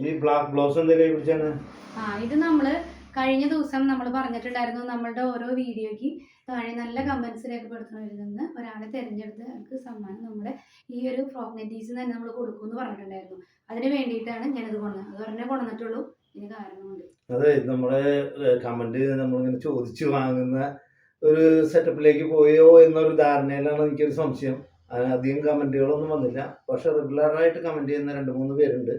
ഈ black blouse എന്തെങ്കിലും കുറിച്ചാണ്? ഇത് നമ്മള് കഴിഞ്ഞ ദിവസം നമ്മൾ പറഞ്ഞിട്ടുണ്ടായിരുന്നു, നമ്മളുടെ ഓരോ വീഡിയോയ്ക്ക് താഴെ നല്ല കമന്റ്സ് രേഖപ്പെടുത്തുന്നവരിൽ നിന്ന് ഒരാളെ തിരഞ്ഞെടുത്ത് അവർക്ക് സമ്മാനം നമ്മുടെ ഈ ഒരു ഫ്രോക്ക് നെറ്റീസ് തന്നെ നമ്മൾ കൊടുക്കുമെന്ന് പറഞ്ഞിട്ടുണ്ടായിരുന്നു. അതിന് വേണ്ടിയിട്ടാണ് ഞാനത് കൊണ്ടുവന്നത്. അത് പറഞ്ഞേ കൊണ്ടുവന്നിട്ടുള്ളൂ, ഇതിന് കാരണമുണ്ട്. അതെ, നമ്മളെ കമന്റ് നമ്മളിങ്ങനെ ചോദിച്ചു വാങ്ങുന്ന ഒരു സെറ്റപ്പിലേക്ക് പോയോ എന്നൊരു ധാരണയിലാണ് എനിക്കൊരു സംശയം. അധികം കമന്റുകളൊന്നും വന്നില്ല. പക്ഷെ റെഗുലറായിട്ട് കമന്റ് ചെയ്യുന്ന 2-3 പേരുണ്ട്.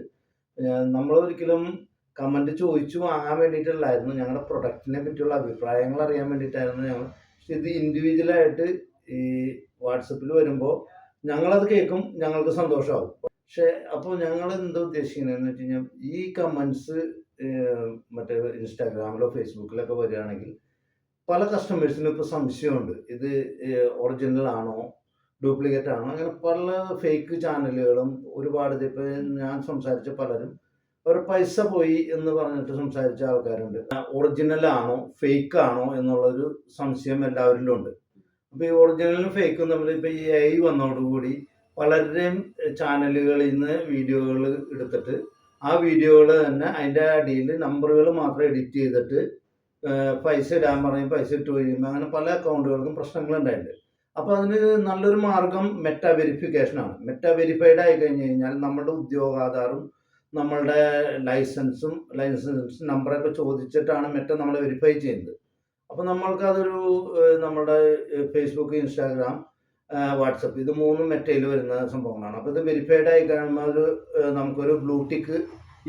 നമ്മൾ ഒരിക്കലും കമന്റ് ചോദിച്ചു വാങ്ങാൻ വേണ്ടിയിട്ടല്ലായിരുന്നു, ഞങ്ങളുടെ പ്രൊഡക്റ്റിനെ പറ്റിയുള്ള അഭിപ്രായങ്ങൾ അറിയാൻ വേണ്ടിയിട്ടായിരുന്നു ഞങ്ങൾ. പക്ഷെ ഇത് ഇൻഡിവിജ്വലായിട്ട് ഈ വാട്സപ്പിൽ വരുമ്പോൾ ഞങ്ങളത് കേൾക്കും, ഞങ്ങൾക്ക് സന്തോഷമാവും. പക്ഷെ അപ്പോൾ ഞങ്ങൾ എന്താ ഉദ്ദേശിക്കുന്നതെന്ന് വെച്ച് കഴിഞ്ഞാൽ, ഈ കമൻസ് മറ്റേ ഇൻസ്റ്റാഗ്രാമിലോ ഫേസ്ബുക്കിലൊക്കെ വരികയാണെങ്കിൽ പല കസ്റ്റമേഴ്സിനും ഇപ്പോൾ സംശയമുണ്ട്, ഇത് ഒറിജിനൽ ആണോ ഡ്യൂപ്ലിക്കേറ്റ് ആണോ. അങ്ങനെ പല ഫേക്ക് ചാനലുകളും ഒരുപാട്. ഇപ്പോൾ ഞാൻ സംസാരിച്ച പലരും അവരുടെ പൈസ പോയി എന്ന് പറഞ്ഞിട്ട് സംസാരിച്ച ആൾക്കാരുണ്ട്. ഒറിജിനൽ ആണോ ഫേക്ക് ആണോ എന്നുള്ളൊരു സംശയം എല്ലാവരിലും ഉണ്ട്. അപ്പോൾ ഈ ഒറിജിനലും ഫേക്കും തമ്മിൽ ഇപ്പോൾ ഈ AI വന്നതോടുകൂടി പലരുടെയും ചാനലുകളിൽ നിന്ന് വീഡിയോകൾ എടുത്തിട്ട് ആ വീഡിയോകൾ തന്നെ അതിൻ്റെ അടിയിൽ നമ്പറുകൾ മാത്രം എഡിറ്റ് ചെയ്തിട്ട് പൈസ ഇടാൻ പറയും, പൈസ ഇട്ട് കഴിയുമ്പോൾ അങ്ങനെ പല അക്കൗണ്ടുകൾക്കും പ്രശ്നങ്ങളുണ്ടായിട്ടുണ്ട്. അപ്പോൾ അതിന് നല്ലൊരു മാർഗം മെറ്റാ വെരിഫിക്കേഷനാണ്. മെറ്റാ വെരിഫൈഡ് ആയി കഴിഞ്ഞ് കഴിഞ്ഞാൽ നമ്മളുടെ ഉദ്യോഗാധാറും നമ്മളുടെ ലൈസൻസ് നമ്പറൊക്കെ ചോദിച്ചിട്ടാണ് മെറ്റ നമ്മൾ വെരിഫൈ ചെയ്യുന്നത്. അപ്പോൾ നമ്മൾക്കതൊരു നമ്മുടെ ഫേസ്ബുക്ക്, ഇൻസ്റ്റാഗ്രാം, വാട്സപ്പ് ഇത് 3 മെറ്റയിൽ വരുന്ന സംഭവങ്ങളാണ്. അപ്പോൾ ഇത് വെരിഫൈഡ് ആയി കഴിയുമ്പോൾ ഒരു നമുക്കൊരു ബ്ലൂ ടിക്ക്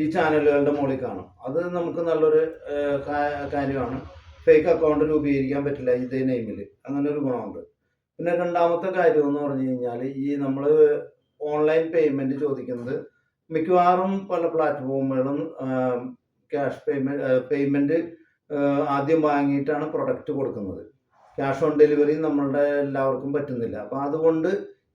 ഈ ചാനലുകളുടെ മുകളിൽ കാണും. അത് നമുക്ക് നല്ലൊരു കാര്യമാണ്. ഫേക്ക് അക്കൗണ്ട് രൂപീകരിക്കാൻ പറ്റില്ല ഇതേ നെയിമിൽ, അങ്ങനെ ഒരു ഗുണമുണ്ട്. പിന്നെ രണ്ടാമത്തെ കാര്യം എന്ന് പറഞ്ഞു കഴിഞ്ഞാൽ, ഈ നമ്മൾ ഓൺലൈൻ പേയ്മെൻറ്റ് ചോദിക്കുന്നത് മിക്കവാറും പല പ്ലാറ്റ്ഫോമുകളും ക്യാഷ് പേയ്മെൻറ്റ് ആദ്യം വാങ്ങിയിട്ടാണ് പ്രൊഡക്റ്റ് കൊടുക്കുന്നത്. ക്യാഷ് ഓൺ ഡെലിവറി നമ്മളുടെ എല്ലാവർക്കും പറ്റുന്നില്ല. അപ്പോൾ അതുകൊണ്ട്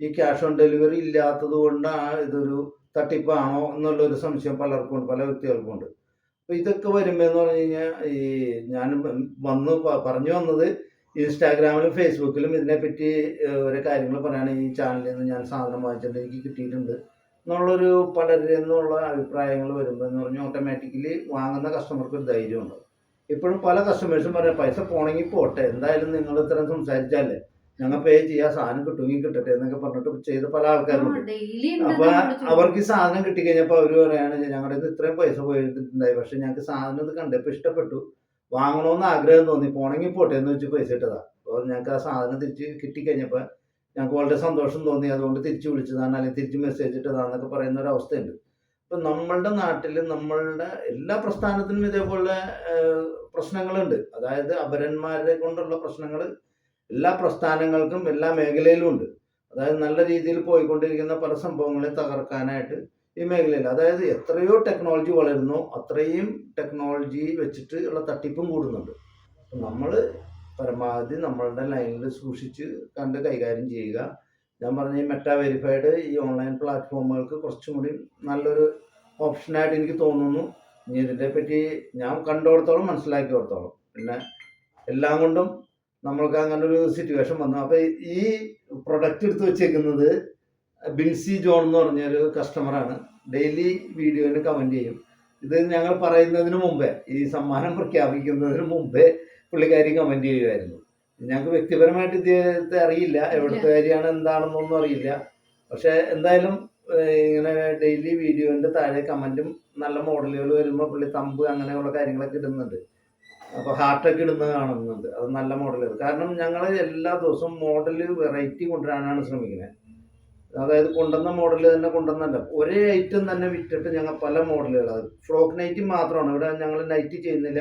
ഈ ക്യാഷ് ഓൺ ഡെലിവറി ഇല്ലാത്തത് കൊണ്ടാണ് ഇതൊരു തട്ടിപ്പാണോ എന്നുള്ളൊരു സംശയം പലർക്കും ഉണ്ട്, പല വ്യക്തികൾക്കും ഉണ്ട്. അപ്പോൾ ഇതൊക്കെ വരുമ്പോൾ എന്ന് പറഞ്ഞു കഴിഞ്ഞാൽ, ഈ ഞാൻ പറഞ്ഞു വന്നത് ഇൻസ്റ്റാഗ്രാമിലും ഫേസ്ബുക്കിലും ഇതിനെപ്പറ്റി ഓരോ കാര്യങ്ങൾ പറയുകയാണെങ്കിൽ, ഈ ചാനലിൽ നിന്ന് ഞാൻ സാധനം വാങ്ങിച്ചിട്ട് എനിക്ക് കിട്ടിയിട്ടുണ്ട് എന്നുള്ളൊരു പലരിൽ നിന്നുള്ള അഭിപ്രായങ്ങൾ വരുമ്പോൾ എന്ന് പറഞ്ഞാൽ ഓട്ടോമാറ്റിക്കലി വാങ്ങുന്ന കസ്റ്റമർക്ക് ഒരു ധൈര്യം ഉണ്ടാവും. ഇപ്പോഴും പല കസ്റ്റമേഴ്സും പറയാം, പൈസ പോണെങ്കിൽ പോട്ടെ, എന്തായാലും നിങ്ങൾ ഇത്രയും സംസാരിച്ചാലേ ഞങ്ങൾ പേ ചെയ്യാൻ, സാധനം കിട്ടുമെങ്കിൽ കിട്ടട്ടെ എന്നൊക്കെ പറഞ്ഞിട്ട് ചെയ്ത പല ആൾക്കാരുണ്ട്. അപ്പോൾ അവർക്ക് ഈ സാധനം കിട്ടിക്കഴിഞ്ഞപ്പോൾ അവർ പറയുകയാണ്, ഞങ്ങളുടെ ഇത് ഇത്രയും പൈസ പോയിട്ടുണ്ടായി, പക്ഷെ ഞങ്ങൾക്ക് സാധനം ഇത് കണ്ടപ്പോൾ ഇഷ്ടപ്പെട്ടു, വാങ്ങണമെന്ന് ആഗ്രഹം തോന്നി, പോണെങ്കിൽ പോട്ടെ എന്ന് വെച്ച് പൈസ ഇട്ടതാണ്. അപ്പോൾ ഞങ്ങൾക്ക് ആ സാധനം തിരിച്ച് കിട്ടിക്കഴിഞ്ഞപ്പോൾ ഞങ്ങൾക്ക് വളരെ സന്തോഷം തോന്നി, അതുകൊണ്ട് തിരിച്ച് വിളിച്ചതാണ്, അല്ലെങ്കിൽ തിരിച്ച് മെസ്സേജ് ഇട്ടതാണെന്നൊക്കെ പറയുന്ന ഒരു അവസ്ഥയുണ്ട്. ഇപ്പം നമ്മളുടെ നാട്ടിൽ നമ്മളുടെ എല്ലാ പ്രസ്ഥാനത്തിനും ഇതേപോലെ പ്രശ്നങ്ങളുണ്ട്. അതായത് അപരന്മാരെ കൊണ്ടുള്ള പ്രശ്നങ്ങൾ എല്ലാ പ്രസ്ഥാനങ്ങൾക്കും എല്ലാ മേഖലയിലും ഉണ്ട്. അതായത് നല്ല രീതിയിൽ പോയിക്കൊണ്ടിരിക്കുന്ന പല സംഭവങ്ങളെ തകർക്കാനായിട്ട് ഈ മേഖലയിൽ, അതായത് എത്രയോ ടെക്നോളജി വളരുന്നു അത്രയും ടെക്നോളജി വെച്ചിട്ട് ഉള്ള തട്ടിപ്പും കൂടുന്നുണ്ട്. നമ്മൾ പരമാവധി നമ്മളുടെ ലൈനിൽ സൂക്ഷിച്ച് കണ്ട് കൈകാര്യം ചെയ്യുക. ഞാൻ പറഞ്ഞ ഈ മെറ്റാ വെരിഫൈഡ് ഈ ഓൺലൈൻ പ്ലാറ്റ്ഫോമുകൾക്ക് കുറച്ചും കൂടി നല്ലൊരു ഓപ്ഷനായിട്ട് എനിക്ക് തോന്നുന്നു. ഇനി ഇതിനെ പറ്റി ഞാൻ കണ്ടിടത്തോളം മനസ്സിലാക്കിയിടത്തോളം, പിന്നെ എല്ലാം കൊണ്ടും നമ്മൾക്ക് അങ്ങനെ ഒരു സിറ്റുവേഷൻ വന്നു. അപ്പോൾ ഈ പ്രൊഡക്റ്റ് എടുത്ത് വെച്ചേക്കുന്നത് ബിൻസി ജോൺ എന്ന് പറഞ്ഞൊരു കസ്റ്റമറാണ്. ഡെയിലി വീഡിയോന് കമൻറ്റ് ചെയ്യും. ഇത് ഞങ്ങൾ പറയുന്നതിന് മുമ്പേ, ഈ സമ്മാനം പ്രഖ്യാപിക്കുന്നതിന് മുമ്പേ പുള്ളിക്കാരി കമൻറ്റ് ചെയ്യുമായിരുന്നു. ഞങ്ങൾക്ക് വ്യക്തിപരമായിട്ട് ഇദ്ദേഹത്തെ അറിയില്ല, എവിടുത്തെ കാര്യമാണ് എന്താണെന്നൊന്നും അറിയില്ല. പക്ഷേ എന്തായാലും ഇങ്ങനെ ഡെയിലി വീഡിയോൻ്റെ താഴെ കമൻറ്റും നല്ല മോഡലുകൾ വരുമ്പോൾ പുള്ളി തമ്പ് അങ്ങനെയുള്ള കാര്യങ്ങളൊക്കെ ഇടുന്നുണ്ട്. അപ്പോൾ ഹാർട്ടൊക്കെ ഇടുന്നത് കാണുന്നുണ്ട്. അത് നല്ല മോഡലുകൾ. കാരണം ഞങ്ങൾ എല്ലാ ദിവസവും മോഡൽ വെറൈറ്റി കൊണ്ടുവരാനാണ് ശ്രമിക്കുന്നത്. അതായത് കൊണ്ടുവന്ന മോഡൽ തന്നെ കൊണ്ടുവന്നല്ല, ഒരേ ഐറ്റം തന്നെ വിറ്റിട്ട് ഞങ്ങൾ പല മോഡലുകൾ. അത് ഫ്രോക്ക് നൈറ്റി മാത്രമാണ് ഇവിടെ ഞങ്ങൾ നൈറ്റി ചെയ്യുന്നില്ല.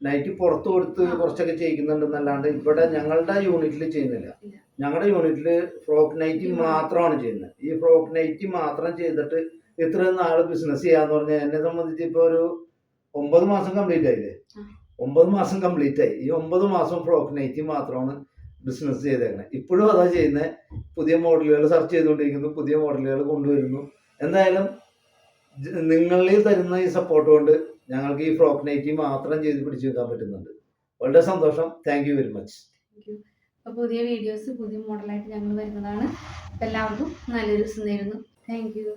നൈറ്റി പുറത്ത് കൊടുത്ത് കുറച്ചൊക്കെ ചെയ്യിക്കുന്നുണ്ടെന്നല്ലാണ്ട് ഇവിടെ ഞങ്ങളുടെ യൂണിറ്റിൽ ചെയ്യുന്നില്ല. ഞങ്ങളുടെ യൂണിറ്റിൽ ഫ്രോക്ക് നൈറ്റി മാത്രമാണ് ചെയ്യുന്നത്. ഈ ഫ്രോക്ക് നൈറ്റി മാത്രം ചെയ്തിട്ട് ഇത്രയും നാൾ ബിസിനസ് ചെയ്യാന്ന് പറഞ്ഞാൽ എന്നെ സംബന്ധിച്ച് ഇപ്പോൾ ഒരു 9 മാസം കംപ്ലീറ്റ് ആയില്ലേ. 9 മാസം കംപ്ലീറ്റ് ആയി. ഈ 9 മാസം ഫ്രോക്ക് നൈറ്റി മാത്രമാണ് ബിസിനസ് ചെയ്തേക്കുന്നത്. ഇപ്പോഴും അതാ ചെയ്യുന്നത്. പുതിയ മോഡലുകൾ സെർച്ച് ചെയ്തുകൊണ്ടിരിക്കുന്നു, പുതിയ മോഡലുകൾ കൊണ്ടുവരുന്നു. എന്തായാലും നിങ്ങളിൽ തരുന്ന ഈ സപ്പോർട്ട് കൊണ്ട് ഞങ്ങൾക്ക് ഈ ഫ്രോക്ക് നൈറ്റി മാത്രം ചെയ്ത് പിടിച്ചു വെക്കാൻ പറ്റുന്നുണ്ട്. വളരെ സന്തോഷം. Thank you very much. അപ്പോൾ പുതിയ വീഡിയോസ് പുതിയ മോഡലായിട്ട് ഞങ്ങൾ വരുന്നതാണ്. എല്ലാവർക്കും നല്ലൊരു ദിവസം നേരുന്നു. Thank you.